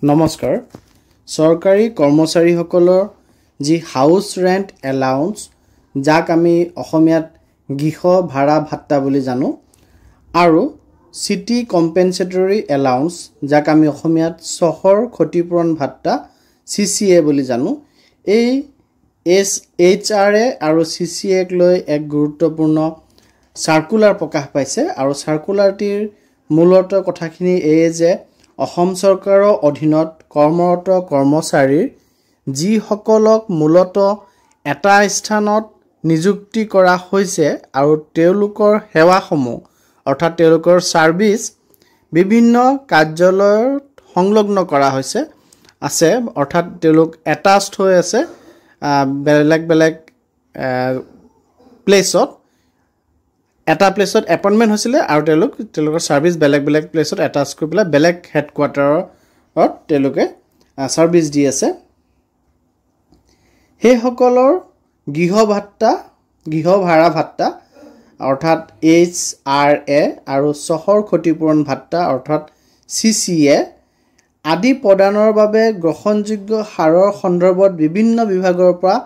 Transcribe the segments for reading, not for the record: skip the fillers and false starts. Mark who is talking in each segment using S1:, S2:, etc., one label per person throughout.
S1: নমস্কাৰ সৰকাৰি কৰ্মচাৰীসকলৰ যি হাউস ৰেন্ট এলাউন্স যাক আমি অসমীয়াত গৃহ ভাড়া ভাত্তা বুলি জানো আৰু সিটি কম্পেনসেটৰি এলাউন্স যাক আমি অসমীয়াত চহৰ ক্ষতিপূৰণ ভাত্তা সিসিএ বুলি জানো এই এছএইচআৰএ আৰু সিসিএক লৈ এক গুৰুত্বপূৰ্ণ সাৰ্কুলাৰ প্ৰকাশ পাইছে আৰু সাৰ্কুলাৰটিৰ মূলত কথাখিনি এই যে অসম চৰকাৰৰ অধীনত কৰ্মৰত কৰ্মচাৰীৰ যি সকলক মূলত এটা স্থানত নিযুক্তি কৰা হৈছে আৰু তেওঁলোকৰ সেৱাসমূহ অৰ্থাৎ তেওঁলোকৰ সাৰ্ভিস বিভিন্ন কাৰ্যালয়ত সংলগ্ন কৰা হৈছে আছে অৰ্থাৎ তেওঁলোক এটাচড হৈ আছে বেলেগ বেলেগ প্লেছত এটা প্লেছত এপইন্টমেন্ট হৈছিল আৰু তেওঁলোকৰ সাৰ্ভিস বেলেগ বেলেগ প্লেছত এটাচ কৰি পেলাই বেলেগ হেডকোৱাৰ্টাৰত তেওঁলোকে সাৰ্ভিস দি আছে হে সকলৰ গৃহ ভাড়া ভাত্তা অৰ্থাৎ এইচআৰএ আৰু চহৰ ক্ষতিপূৰণ ভাত্তা অৰ্থাৎ সিসিএ আদি প্ৰদানৰ বাবে গ্ৰহণযোগ্য হাৰৰ সন্দৰ্ভত বিভিন্ন বিভাগৰ পৰা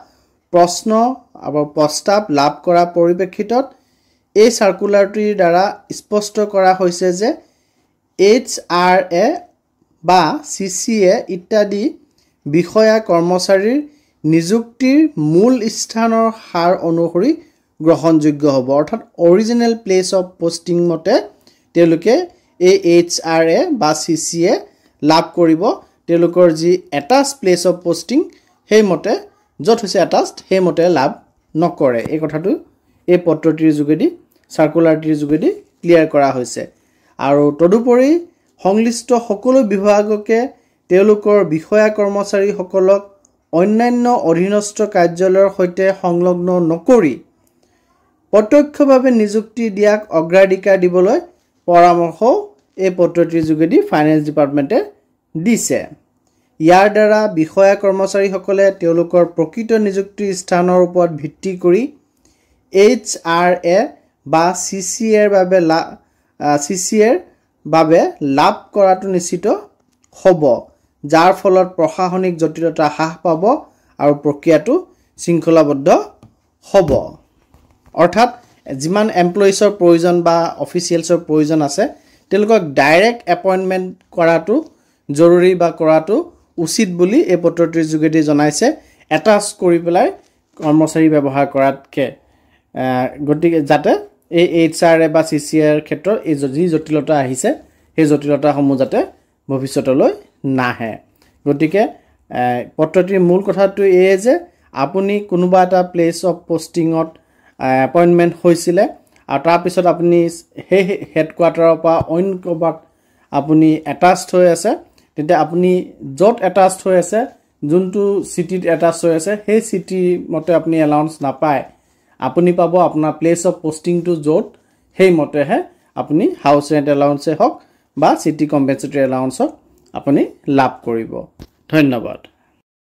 S1: প্ৰশ্ন আৰু প্ৰস্তাৱ লাভ কৰা পৰিপ্ৰেক্ষিতত এই সাৰ্কুলাৰটিৰ দ্বাৰা স্পষ্ট কৰা হৈছে যে এইচআৰএ বা সিসিএ ইত্যাদি বিষয়া কৰ্মচাৰীৰ নিযুক্তিৰ মূল স্থানৰ হাৰ অনুসৰি গ্ৰহণযোগ্য হ'ব অৰ্থাৎ অৰিজিনেল প্লেস অফ পোষ্টিং মতে তেওঁলোকে এই এইচআৰএ বা সিসিএ লাভ কৰিব তেওঁলোকৰ যি এটাচ প্লেস অফ পোষ্টিং সেই মতে য'ত হৈছে এটাচড সেই মতে লাভ নকৰে এই কথাটো এই পত্ৰটিৰ যোগেদি সাৰ্কুলাৰটিৰ যোগেদি ক্লিয়াৰ কৰা হৈছে আৰু তদুপৰি সংলিষ্ট সকলো বিভাগকে তেওঁলোকৰ বিষয়া কৰ্মচাৰীসকলক অন্যান্য অধীনস্থ কাৰ্যালয়ৰ সৈতে সংলগ্ন নকৰি প্ৰত্যক্ষভাৱে নিযুক্তি দিয়াক অগ্ৰাধিকাৰ দিবলৈ পৰামৰ্শ এই পত্ৰটিৰ যোগেদি ফাইনেন্স ডিপাৰ্টমেণ্টে দিছে ইয়াৰ দ্বাৰা বিষয়া কৰ্মচাৰীসকলে তেওঁলোকৰ প্ৰকৃত নিযুক্তিৰ স্থানৰ ওপৰত ভিত্তি কৰি এইচআৰএ বা সিসিএৰ বাবে লাভ কৰাটো নিশ্চিত হ'ব যাৰ ফলত প্ৰশাসনিক জটিলতা হ্ৰাস পাব আৰু প্ৰক্ৰিয়াটো শৃংখলাবদ্ধ হ'ব অৰ্থাৎ যিমান এমপ্লয়িজৰ প্ৰয়োজন বা অফিচিয়েলছৰ প্ৰয়োজন আছে তেওঁলোকক ডাইৰেক্ট এপইন্টমেন্ট কৰাটো জৰুৰী বা কৰাটো উচিত বুলি এই পত্ৰটিৰ যোগেদি জনাইছে এটাচ কৰি পেলাই কৰ্মচাৰী ব্যৱহাৰ কৰাতকে গতিকে যাতে এই এইচআৰএ বা সিসিএৰ ক্ষেত্ৰত এই যি জটিলতা আহিছে সেই জটিলতাসমূহ যাতে ভৱিষ্যতলৈ নাহে গতিকে পত্ৰটিৰ মূল কথাটো এই যে আপুনি কোনোবা এটা প্লেস অফ পোষ্টিঙত এপইন্টমেন্ট হৈছিল আৰু তাৰ পিছত আপুনি সেই হেডকোৱাৰ্টাৰৰ পৰা অইন ক'ৰবাত আপুনি এটাচড হৈ আছে তেতিয়া আপুনি য'ত এটাচড হৈ আছে যোনটো সিটিত এটাচ হৈ আছে সেই সিটি মতে আপুনি এলাউন্স নাপায় আপুনি পাব আপোনাৰ প্লেস অফ পোষ্টিংটো য'ত সেই মতেহে আপুনি হাউস ৰেন্ট এলাউন্সে হওক বা সিটি কম্পেনসেটৰি এলাউন্স হওক আপুনি লাভ কৰিব ধন্যবাদ